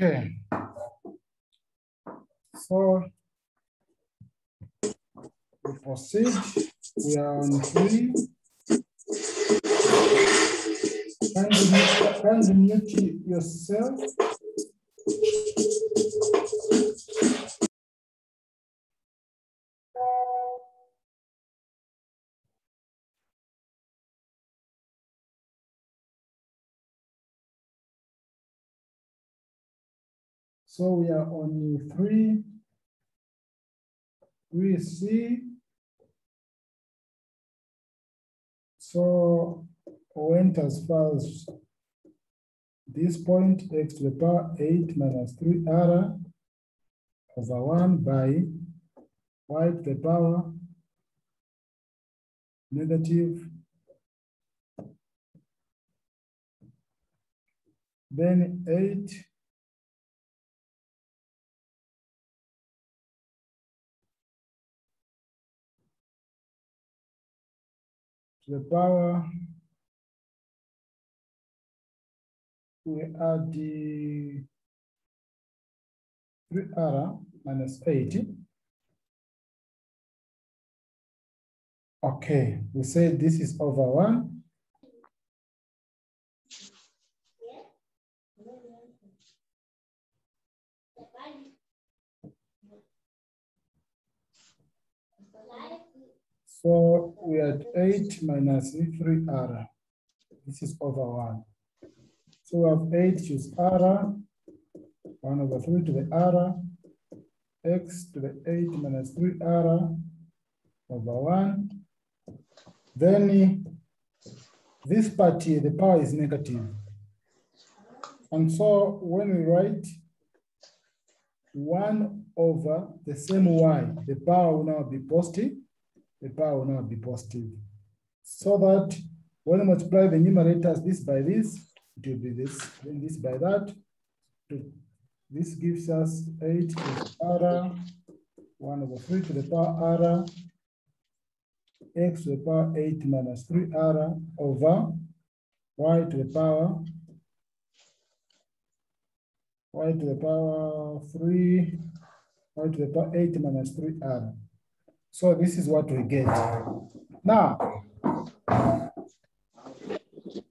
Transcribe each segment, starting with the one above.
Okay. So we proceed. We are on 3. Kindly mute yourself. So we are on 3C. So went as far as this point, x to the power 8 minus 3r over 1 by y to the power negative, then 8 to the power, we add the 3r minus 8. Okay, we say this is over 1. So we had 8 minus 3r. This is over 1. So we have 8 choose r, 1 over 3 to the r, x to the 8 minus 3r over 1. Then this part here, the power is negative. And so when we write 1 over the same y, the power will now be positive. The power will now be positive. So that when we multiply the numerators, this by this, it will be this, then this by that. This gives us 8 to r, 1 over 3 to the power r, x to the power 8 minus 3r over y to the power 3, y to the power 8 minus 3r. So this is what we get. Now,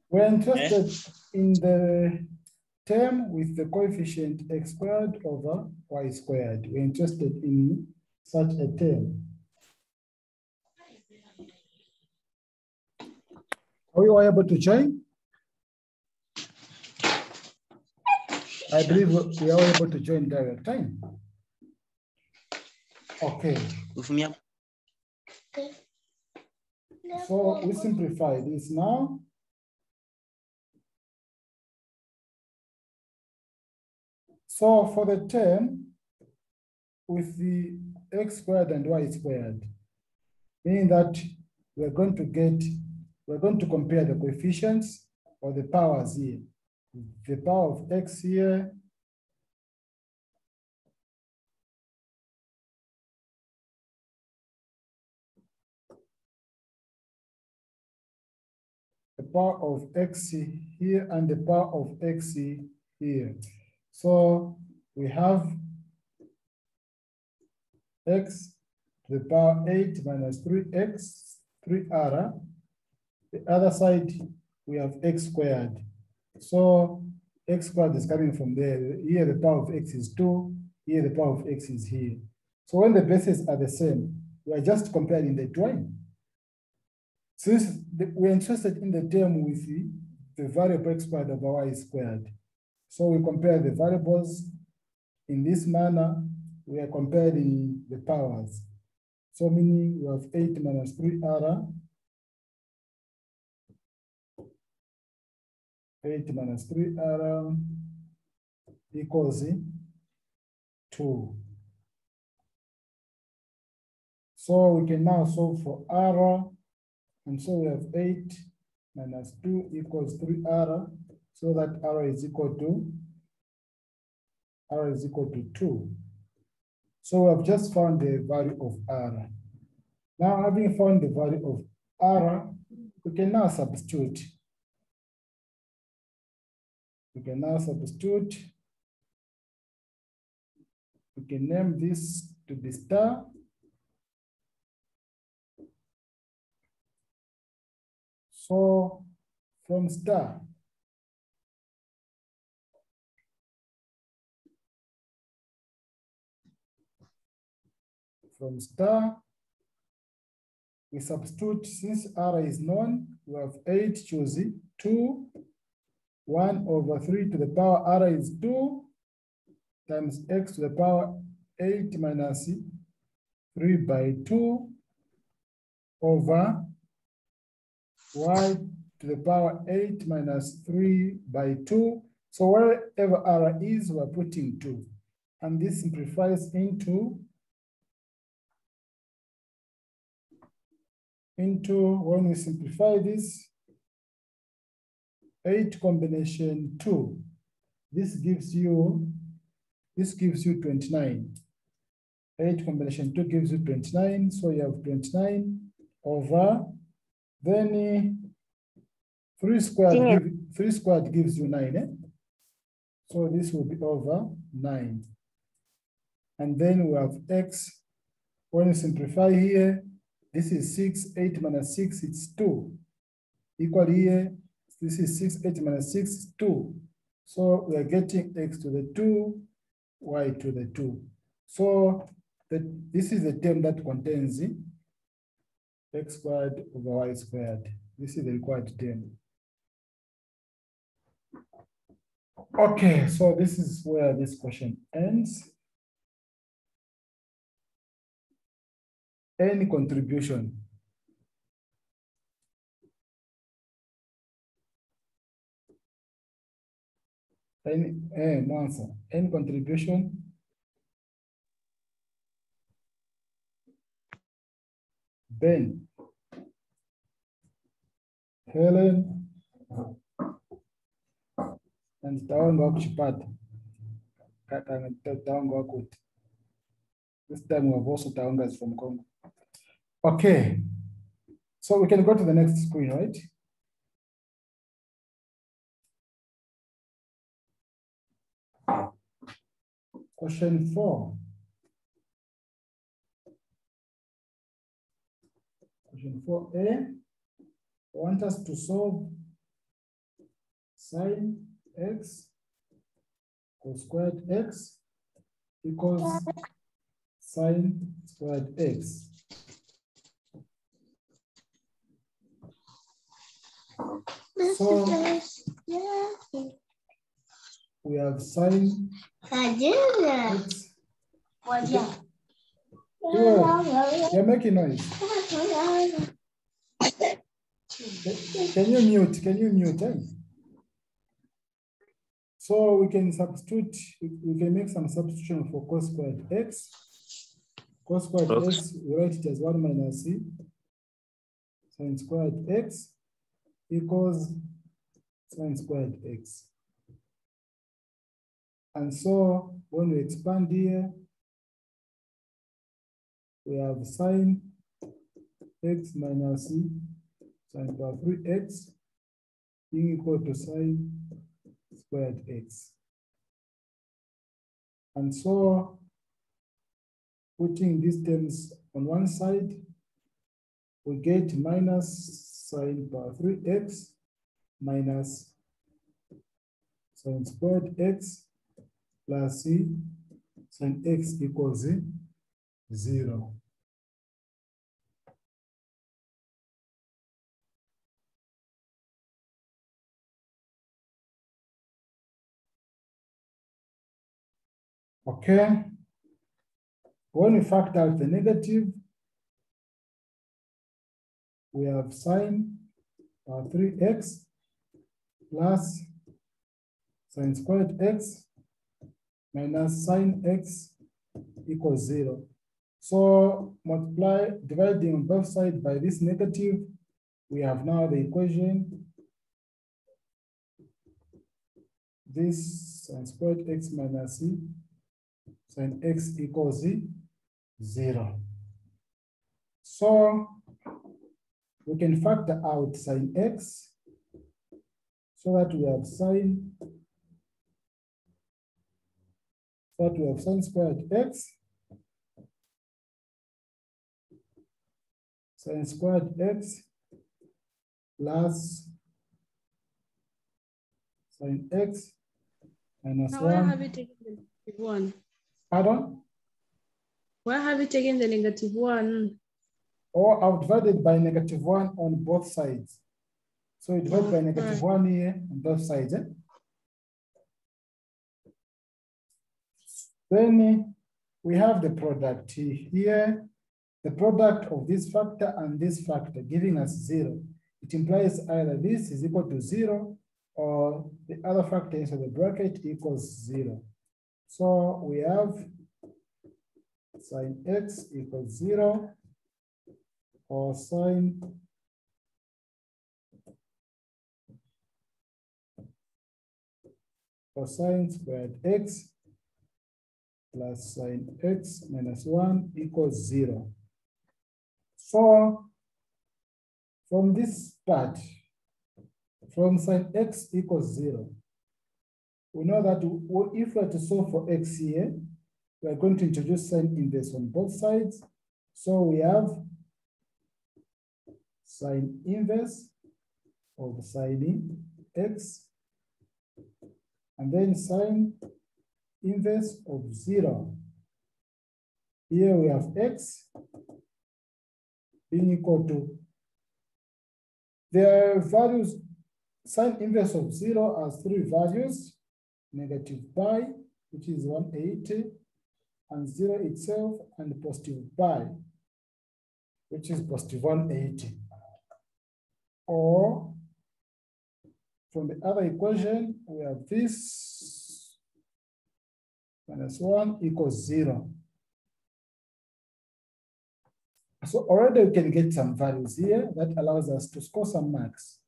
we're interested in the term with the coefficient x squared over y squared. We're interested in such a term. Are you all able to join? I believe we are able to join direct time. Okay. So we simplify this now. So for the term with the x squared and y squared, meaning that we're going to compare the coefficients or the powers here. The power of x here, the power of x here, and the power of x here. So we have x to the power 8 minus 3x, 3r. The other side, we have x squared. So x squared is coming from there. Here the power of x is 2. Here the power of x is here. So when the bases are the same, we are just comparing the twin. Since we're interested in the term with the variable x squared over y squared. So we compare the variables in this manner. We are comparing the powers. So meaning we have 8 minus 3r, 8 minus 3r equals 2. So we can now solve for r, and so we have 8 minus 2 equals 3r, so that r is equal to 2. So we have just found the value of r. Now, having found the value of r, we can now substitute. we can name this to be star. So from star, we substitute, since R is known, we have 8 choose 2, 1 over 3 to the power R is 2 times x to the power 8 minus 3 by 2 over y to the power 8 minus 3 by 2. So wherever R is, we're putting 2. And this simplifies into when we simplify this, 8 combination 2. This gives you 29. 8 combination 2 gives you 29. So you have 29 over, then 3 squared gives you 9. Eh? So this will be over 9. And then we have x. When you simplify here, this is 6, 8 minus 6, it's 2. Equal here, this is 6, 8 minus 6, is 2. So we are getting x to the 2, y to the 2. So this is the term that contains x squared over y squared. This is the required term. Okay, so this is where this question ends. Any contribution? Any contribution? Ben, Helen, and Taongo Kuchipata. This time we have also Taongas from Congo. Okay, so we can go to the next screen, right? Question 4. Question 4a. I want us to solve sine x cos squared x equals sine squared x. So we have sine x. You're making noise. Can you mute? Can you mute? Eh? So we can substitute, we can make some substitution for cos squared x. Cos squared x, we write it as 1 minus c sine squared x equals sine squared x. And so when we expand here, we have sine x minus c sine power 3x being equal to sine squared x. And so putting these terms on one side, we get minus sine power 3x minus sine squared x plus c sine x equals 0. Okay. When we factor out the negative, we have sine power 3x plus sine squared x minus sine x equals 0. So dividing on both sides by this negative, we have now the equation. This sine squared x minus c sine x equals 0. So we can factor out sine x so that we have sine So we have sin squared x. Sin squared x plus sin x minus now 1. Why have you taken the negative 1? Pardon? Why have you taken the negative 1? Or I've divided by negative 1 on both sides. So we divide by negative 1 here on both sides. Then we have the product here. The product of this factor and this factor giving us 0. It implies either this is equal to 0 or the other factor inside the bracket equals 0. So we have sin x equals 0 or cosine squared x plus sin x minus 1 equals 0. So from this part, from sin x equals 0, we know that if we are to solve for x here, we are going to introduce sin inverse on both sides. So we have sin inverse of sin x, and then sin inverse of 0. Here we have x being equal to, their values, sin inverse of 0 has 3 values, negative pi, which is 180, and 0 itself, and positive pi, which is positive 180. Or from the other equation, we have this minus 1 equals 0. So already we can get some values here that allows us to score some marks.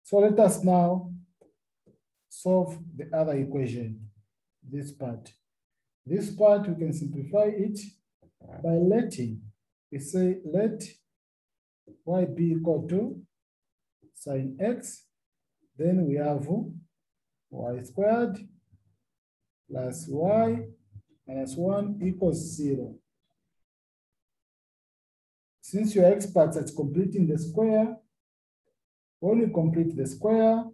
So let us now solve the other equation, this part. This part, we can simplify it by letting, we say let y be equal to sin x, then we have y squared plus y minus 1 equals 0. Since you are experts at completing the square, when we complete the square,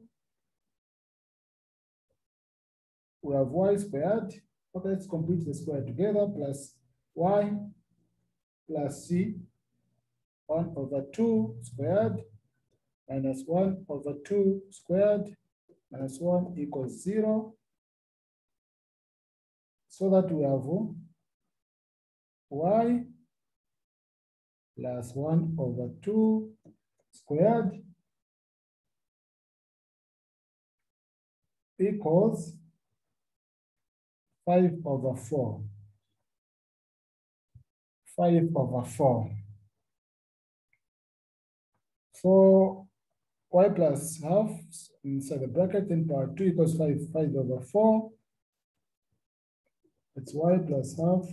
we have y squared. Okay, let's complete the square together, plus y plus c 1 over 2 squared minus 1 over 2 squared minus 1 equals 0. So that we have y plus 1 over 2 squared equals 5 over 4. 5 over 4. So y plus half inside the bracket in power 2 equals 5 over 4. It's y plus half,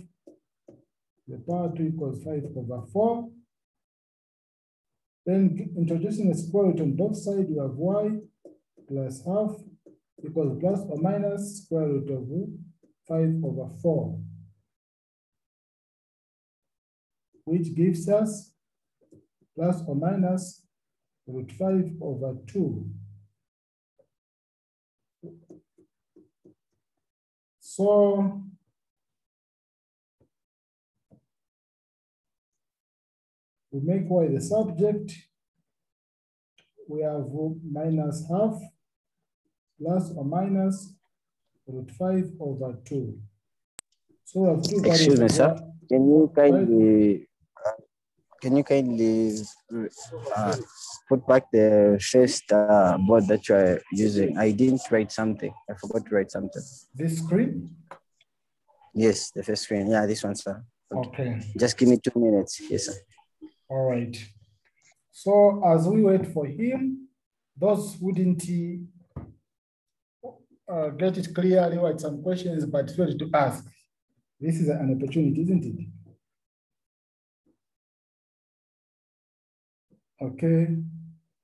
the power 2 equals 5 over 4. Then introducing a square root on both sides, you have y plus half equals plus or minus square root of 5 over 4, which gives us plus or minus root 5 over 2. So we make y the subject. We have minus half plus or minus root 5 over 2. So we have two values. Excuse me, sir. Can you kindly put back the first board that you are using? I didn't write something. I forgot to write something. This screen? Yes, the first screen. Yeah, this one, sir. Okay. Just give me 2 minutes. Yes, sir. All right. So as we wait for him, those who didn't get it clearly, write some questions, but feel free to ask. This is an opportunity, isn't it? Okay.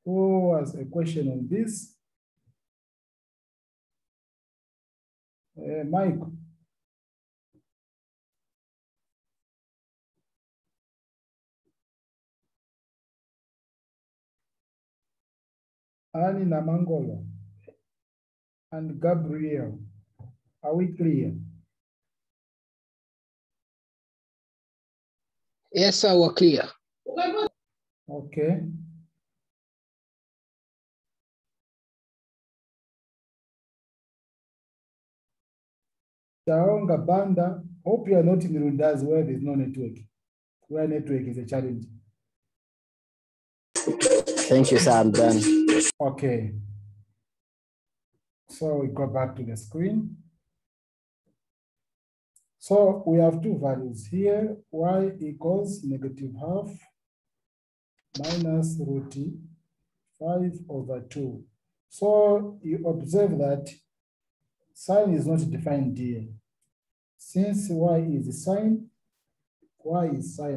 Who has a question on this? Mike. Annie Namangolo and Gabriel. Are we clear? Yes, sir, we're clear. Okay. Taonga Banda, hope you are not in Rundas where there's no network, where network is a challenge. Thank you, sir. I'm done. Okay. So we go back to the screen. So we have two values here, y equals -½ minus root 5/2. So you observe that sign is not defined here. Since y is sign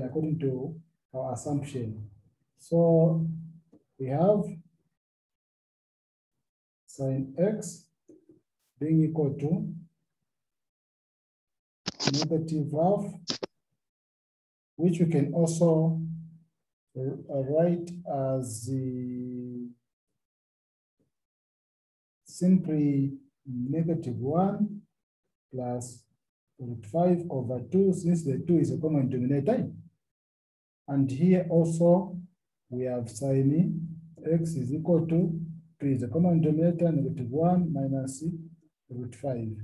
according to our assumption. So we have sin x being equal to -½ which we can also write as simply -1 plus root 5/2, since the 2 is a common denominator. And here also we have sin x is equal to 2 is a common denominator, -1 minus root 5.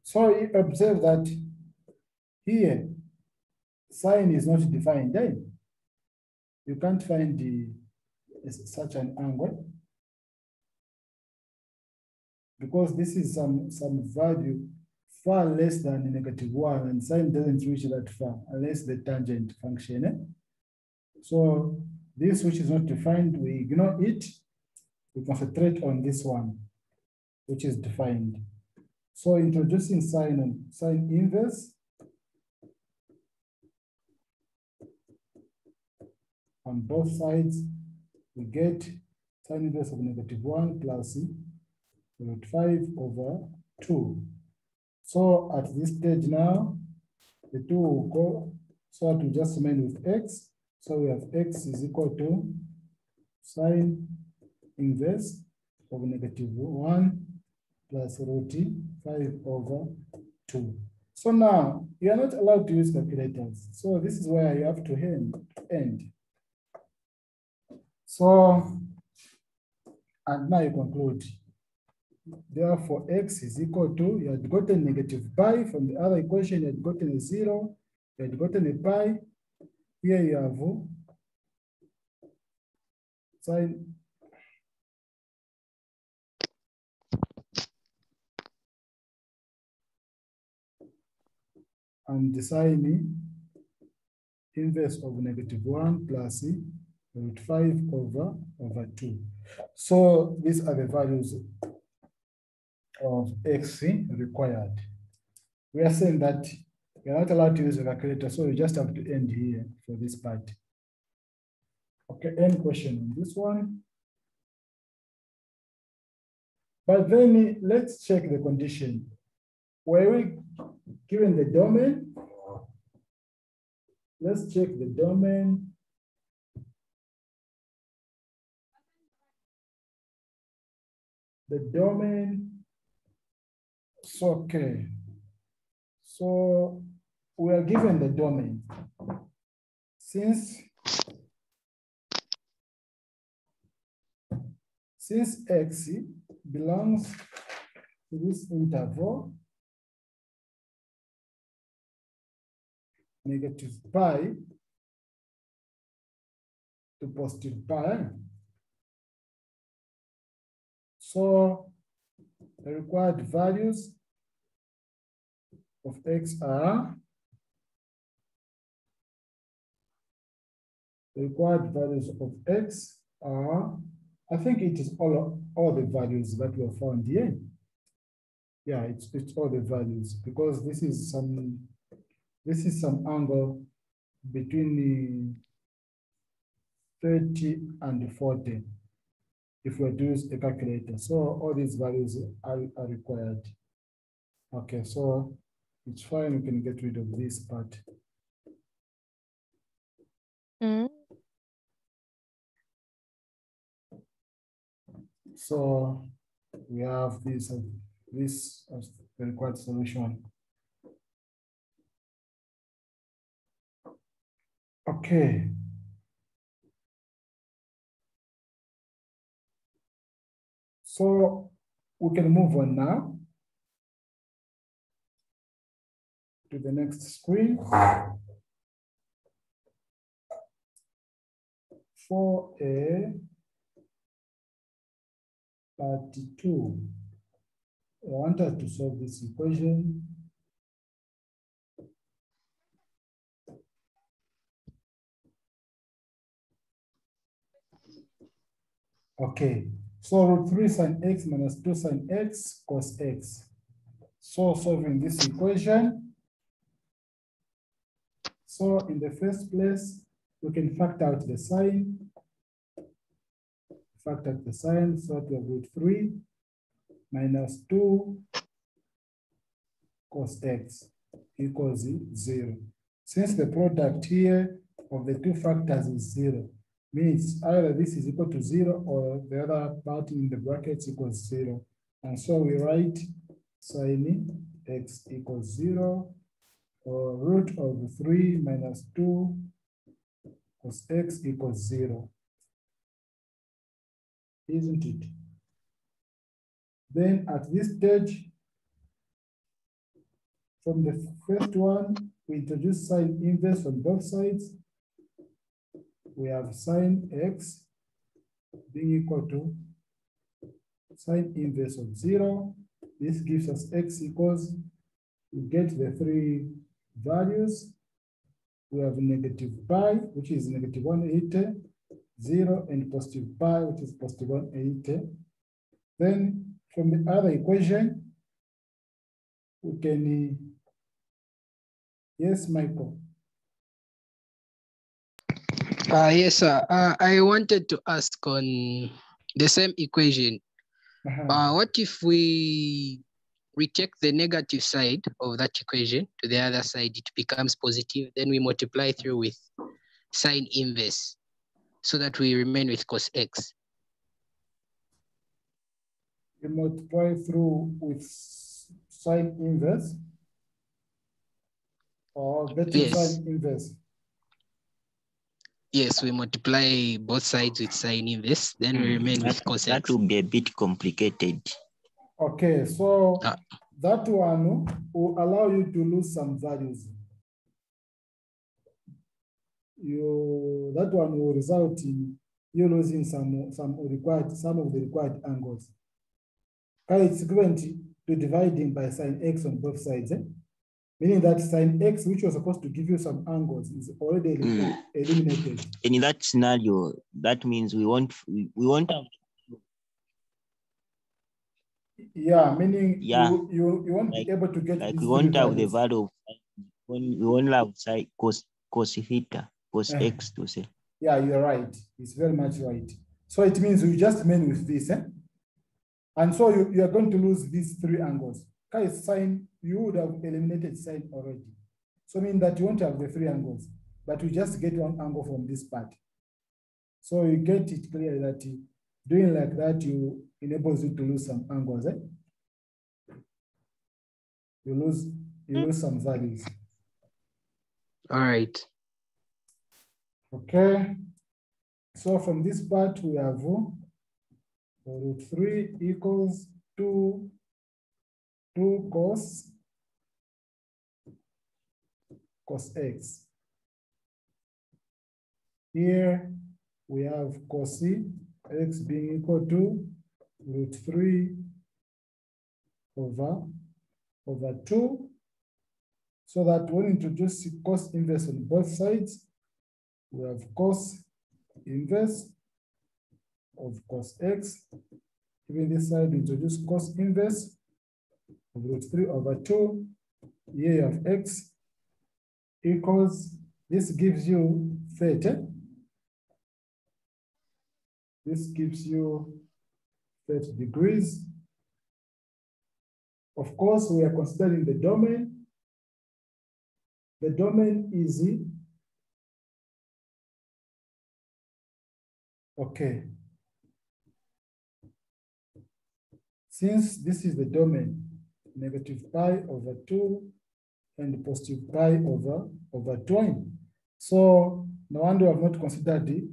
So you observe that here sin is not defined. You can't find such an angle because this is some value far less than -1, and sin doesn't reach that far unless the tangent function. So this which is not defined, we ignore it. We concentrate on this one, which is defined. So introducing sin inverse on both sides, we get sin inverse of -1 plus root 5/2. So at this stage now, the 2 will go, so it will just remain with x. So we have x is equal to sin inverse of -1 plus root 5/2. So now you are not allowed to use calculators. So this is where you have to end. So, and now you conclude. Therefore, x is equal to, you had gotten -π from the other equation, you had gotten a 0, you had gotten a pi. Here you have sin and the sin inverse of -1 plus root 5/2. So these are the values of x required. We are saying that you're not allowed to use a calculator, so you just have to end here for this part. Okay, any question on this one? But then let's check the condition. Were we given the domain? Let's check the domain. The domain. So, okay. So we are given the domain. Since x belongs to this interval, -π to +π. So the required values of x are, the required values of x are, I think it is all the values that were found here. Yeah, it's all the values, because this is some angle between the 30 and 40 if we use a calculator. So all these values are required. Okay, so it's fine, we can get rid of this part. So we have this as the required solution. Okay. So we can move on now to the next screen. For a 32, I want us to solve this equation. Okay, so root 3 sin x minus 2 sin x cos x. So solving this equation. So in the first place, we can factor out the sign. Factor out the sign, so we have root 3 minus 2 cos x equals 0. Since the product here of the two factors is 0, means either this is equal to 0 or the other part in the brackets equals 0. And so we write sin x equals 0, or root of 3 minus 2 cos x equals 0. Isn't it? Then at this stage, from the first one, we introduce sine inverse on both sides. We have sine x being equal to sine inverse of 0. This gives us x equals, we get the three values. We have negative pi, which is negative 180, 0, and positive pi, which is positive 180. Then from the other equation, we can, yes, Michael. Yes, sir. I wanted to ask on the same equation. What if we take the negative side of that equation to the other side, it becomes positive, then we multiply through with sine inverse so that we remain with cos x. You multiply through with sine inverse or getting sine inverse. Yes, we multiply both sides with sine inverse, then we remain with cos x. That will be a bit complicated. Okay, so that one will allow you to lose some values. That one will result in you losing some of the required angles. It's equivalent to dividing by sine x on both sides. Meaning that sine x, which was supposed to give you some angles, is already eliminated. In that scenario, that means we won't have. Yeah, meaning you won't be able to get, like we won't have the value of, we won't have cos theta, cos x to say. Yeah, you're right. It's very much right. So it means we just remain with this, and so you are going to lose these three angles. Sine, you would have eliminated sine already. So mean that you won't have the three angles, but you just get one angle from this part. So you get it clear that doing like that, you enables you to lose some angles. You lose some values. All right. Okay. So from this part, we have root 3 equals 2 cos x. Here we have cos x being equal to root 3 over 2. So that when we introduce cos inverse on both sides, we have cos inverse of cos x. Even this side, we introduce cos inverse of root 3 over 2. Here you have x equals, this gives you 30. This gives you 30 degrees. Of course, we are considering the domain. The domain is, okay. since this is the domain, negative pi over 2 and positive pi over 20. So no wonder we have not considered the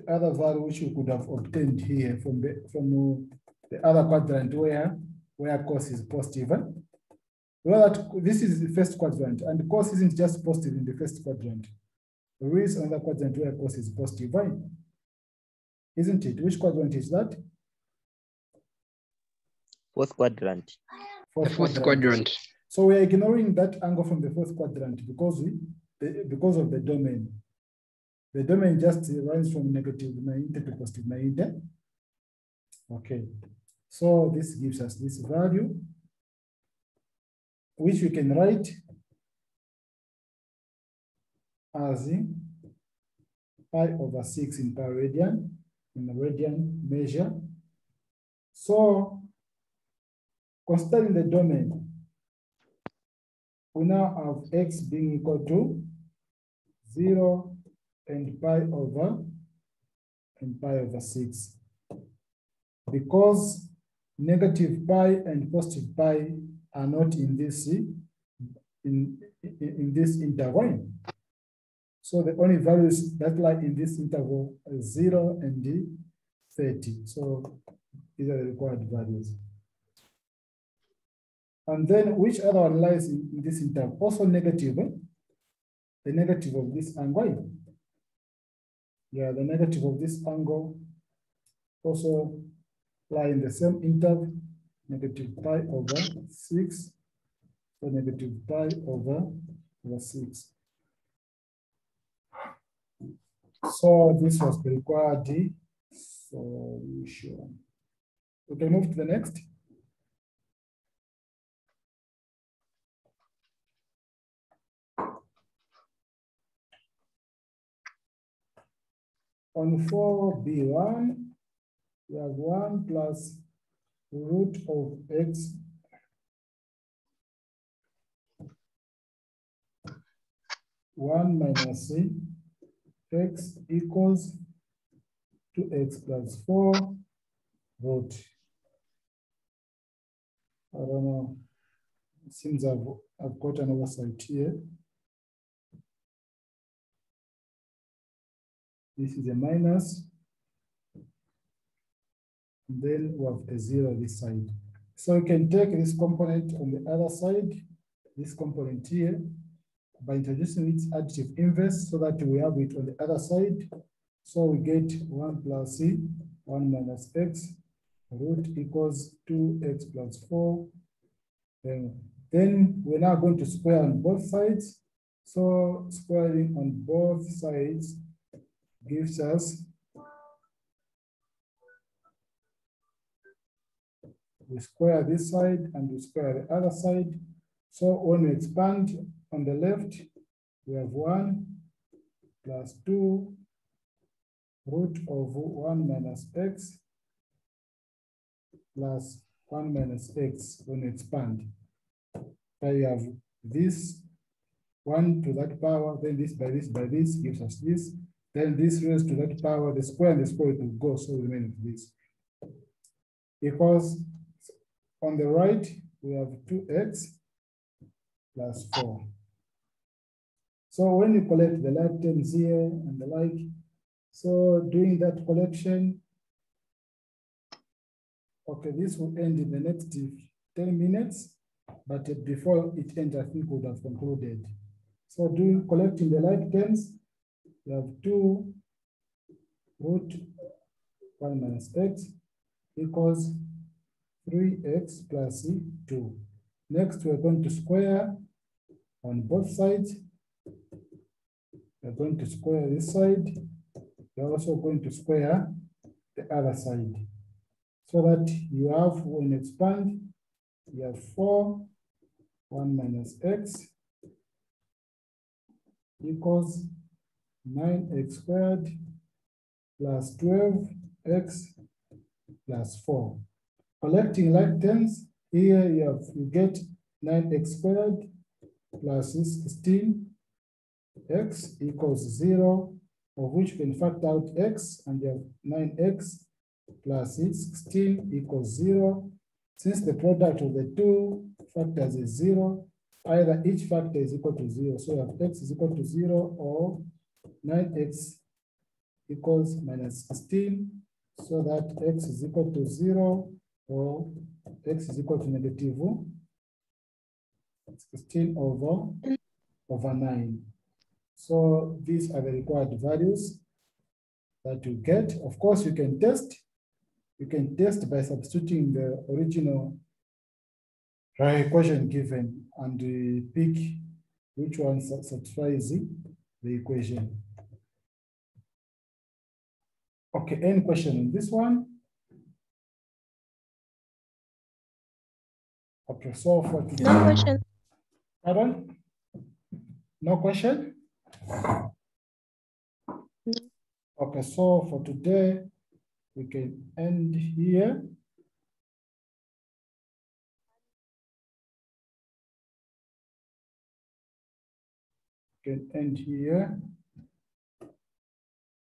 other value which we could have obtained here from the other quadrant where cos is positive. Well, this is the first quadrant, and cos isn't just positive in the first quadrant. There is another quadrant where cos is positive, right? Isn't it? Which quadrant is that? Fourth quadrant. The fourth quadrant. So we are ignoring that angle from the fourth quadrant because of the domain. The domain just runs from negative 90 to positive 90. Okay. So this gives us this value, which we can write as pi over 6 in per radian, in the radian measure. So considering the domain, we now have x being equal to 0 and pi over 6. Because negative pi and positive pi are not in this interval. So the only values that lie in this interval are 0 and 30. So these are the required values. And then which other one lies in this interval? Also negative, the negative of this angle. Yeah, the negative of this angle also lie in the same interval, negative pi over 6, so negative pi over 6. So this was the required solution. We can move to the next. On 4b1, we have 1 plus root of x minus x equals 2x plus 4 root. I don't know. It seems I've got an oversight here. This is a minus. And then we have a 0 this side. So we can take this component on the other side, this component here, by introducing its additive inverse so that we have it on the other side. So we get 1 plus 1 minus x root equals 2x plus 4. Then we're now going to square on both sides. So squaring on both sides gives us, we square this side and we square the other side. So when we expand on the left, we have 1 plus 2 root of 1 minus x plus 1 minus x when we expand. So you have this 1 to that power, then this by this gives us this. Then this raised to that power, the square and the square will go, so we remain with this. Because on the right, we have 2x plus 4. So when you collect the like terms here and the like, so doing that collection, okay, this will end in the next 10 minutes, but before it ends, I think we would have concluded. So collecting the like terms, we have 2 root 1 minus x equals 3x plus 2. Next, we're going to square on both sides. We're going to square this side. We're also going to square the other side. So that you have, when you expand, you have 4, 1 minus x equals 9x squared plus 12x plus 4. Collecting like terms, here you get 9x squared plus 16x equals 0, of which you can factor out x, and you have 9x plus 16 equals 0. Since the product of the two factors is 0, either each factor is equal to 0. So you have x is equal to 0 or 9x equals minus 16, so that x is equal to 0 or x is equal to negative 16 over 9. So these are the required values that you get. Of course, you can test. You can test by substituting the original equation given and pick which one satisfies the equation. Okay, any question on this one? Okay, so for today. No question. Pardon? No question? No. Okay, so for today, we can end here. We can end here.